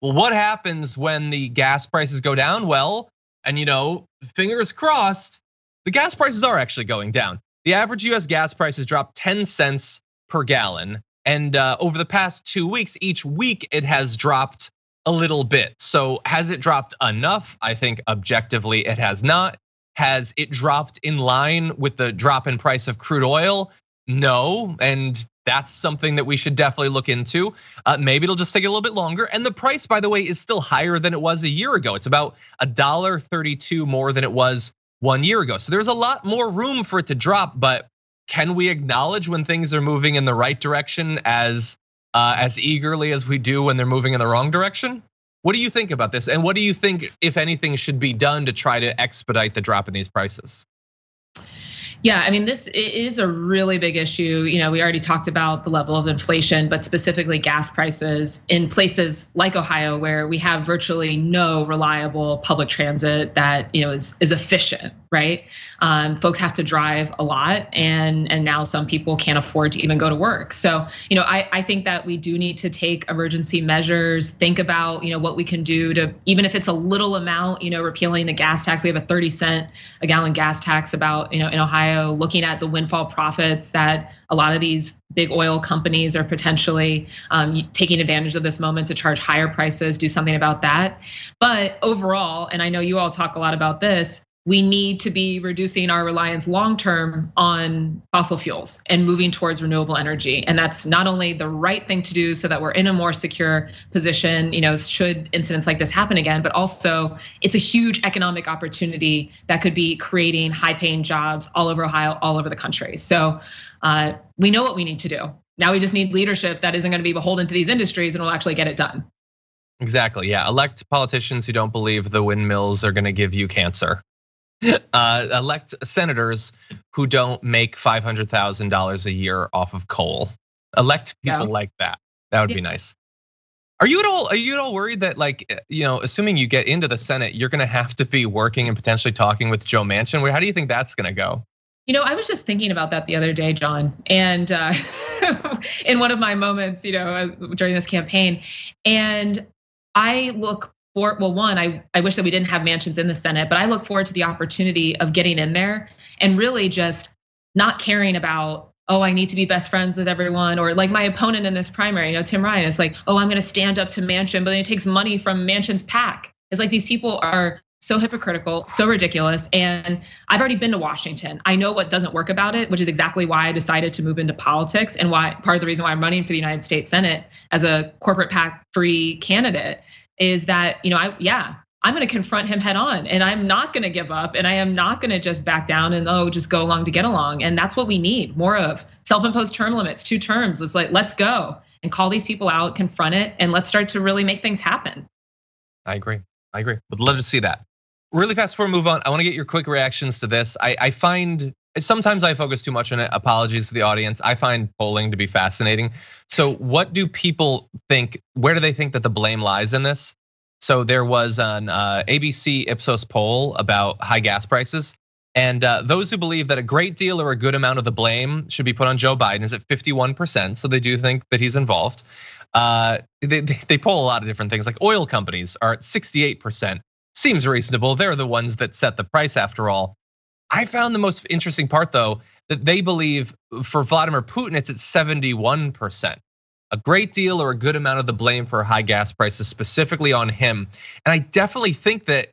Well, what happens when the gas prices go down? Well, and fingers crossed, the gas prices are actually going down. The average US gas price has dropped 10 cents per gallon. And over the past 2 weeks, each week it has dropped a little bit. So has it dropped enough? I think objectively it has not. Has it dropped in line with the drop in price of crude oil? No, and that's something that we should definitely look into. Maybe it'll just take a little bit longer. And the price, by the way, is still higher than it was a year ago. It's about $1.32 more than it was 1 year ago. So there's a lot more room for it to drop, but can we acknowledge when things are moving in the right direction as eagerly as we do when they're moving in the wrong direction? What do you think about this? And what do you think, if anything, should be done to try to expedite the drop in these prices? Yeah, I mean, this is a really big issue. We already talked about the level of inflation, but specifically gas prices in places like Ohio, where we have virtually no reliable public transit that is efficient, right? Folks have to drive a lot, and now some people can't afford to even go to work. So, I think that we do need to take emergency measures. Think about what we can do to, even if it's a little amount, repealing the gas tax. We have a 30-cent a gallon gas tax about in Ohio. Looking at the windfall profits that a lot of these big oil companies are potentially taking advantage of this moment to charge higher prices, do something about that. But overall, and I know you all talk a lot about this, we need to be reducing our reliance long-term on fossil fuels and moving towards renewable energy. And that's not only the right thing to do so that we're in a more secure position, should incidents like this happen again, but also it's a huge economic opportunity that could be creating high-paying jobs all over Ohio, all over the country. So we know what we need to do. Now we just need leadership that isn't gonna be beholden to these industries and will actually get it done. Exactly, yeah, elect politicians who don't believe the windmills are gonna give you cancer. Elect senators who don't make $500,000 a year off of coal. Elect people like that. That would be nice. Are you at all worried that, assuming you get into the Senate, you're gonna have to be working and potentially talking with Joe Manchin? How do you think that's gonna go? I was just thinking about that the other day, John, and in one of my moments, during this campaign, and I look. I wish that we didn't have Manchins in the Senate, but I look forward to the opportunity of getting in there and really just not caring about, I need to be best friends with everyone, or like my opponent in this primary, Tim Ryan, is like, I'm gonna stand up to Manchin, but then it takes money from Manchin's PAC. It's like these people are so hypocritical, so ridiculous. And I've already been to Washington. I know what doesn't work about it, which is exactly why I decided to move into politics and why part of the reason why I'm running for the United States Senate as a corporate PAC-free candidate. Is that, I'm gonna confront him head on, and I'm not gonna give up, and I am not gonna just back down and just go along to get along. And that's what we need more of. Self-imposed term limits, 2 terms. It's like, let's go and call these people out, confront it, and let's start to really make things happen. I agree. Would love to see that. Really fast before we move on, I wanna get your quick reactions to this. I find sometimes I focus too much on it. Apologies to the audience. I find polling to be fascinating. So what do people think? Where do they think that the blame lies in this? So there was an ABC Ipsos poll about high gas prices. And those who believe that a great deal or a good amount of the blame should be put on Joe Biden is at 51%. So they do think that he's involved. They poll a lot of different things, like oil companies are at 68%. Seems reasonable. They're the ones that set the price after all. I found the most interesting part though, that they believe for Vladimir Putin, it's at 71%. A great deal or a good amount of the blame for high gas prices specifically on him. And I definitely think that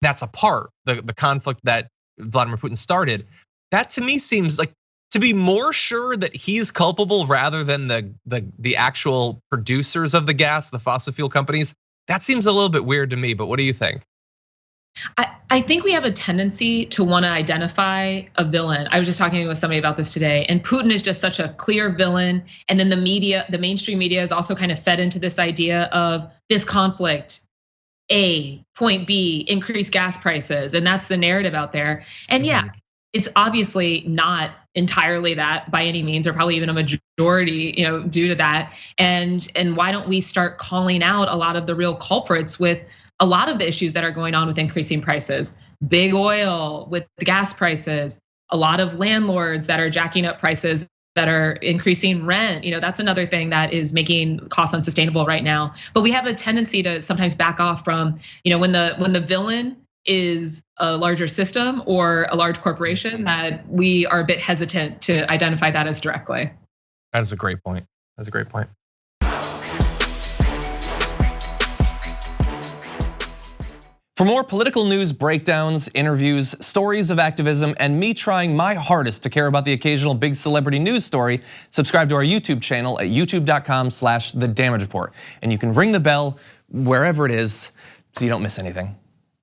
that's a part, the conflict that Vladimir Putin started. That to me seems like to be more sure that he's culpable rather than the actual producers of the gas, the fossil fuel companies. That seems a little bit weird to me, but what do you think? I think we have a tendency to want to identify a villain. I was just talking with somebody about this today, and Putin is just such a clear villain. And then the media, the mainstream media is also kind of fed into this idea of this conflict, A, point B, increased gas prices. And that's the narrative out there. And yeah, it's obviously not entirely that by any means, or probably even a majority, due to that. And why don't we start calling out a lot of the real culprits with a lot of the issues that are going on with increasing prices, big oil with the gas prices, a lot of landlords that are jacking up prices that are increasing rent. That's another thing that is making costs unsustainable right now. But we have a tendency to sometimes back off from, when the villain is a larger system or a large corporation, that we are a bit hesitant to identify that as directly. That is a great point. That's a great point. For more political news breakdowns, interviews, stories of activism, and me trying my hardest to care about the occasional big celebrity news story, subscribe to our YouTube channel at youtube.com/The Damage Report. And you can ring the bell wherever it is so you don't miss anything.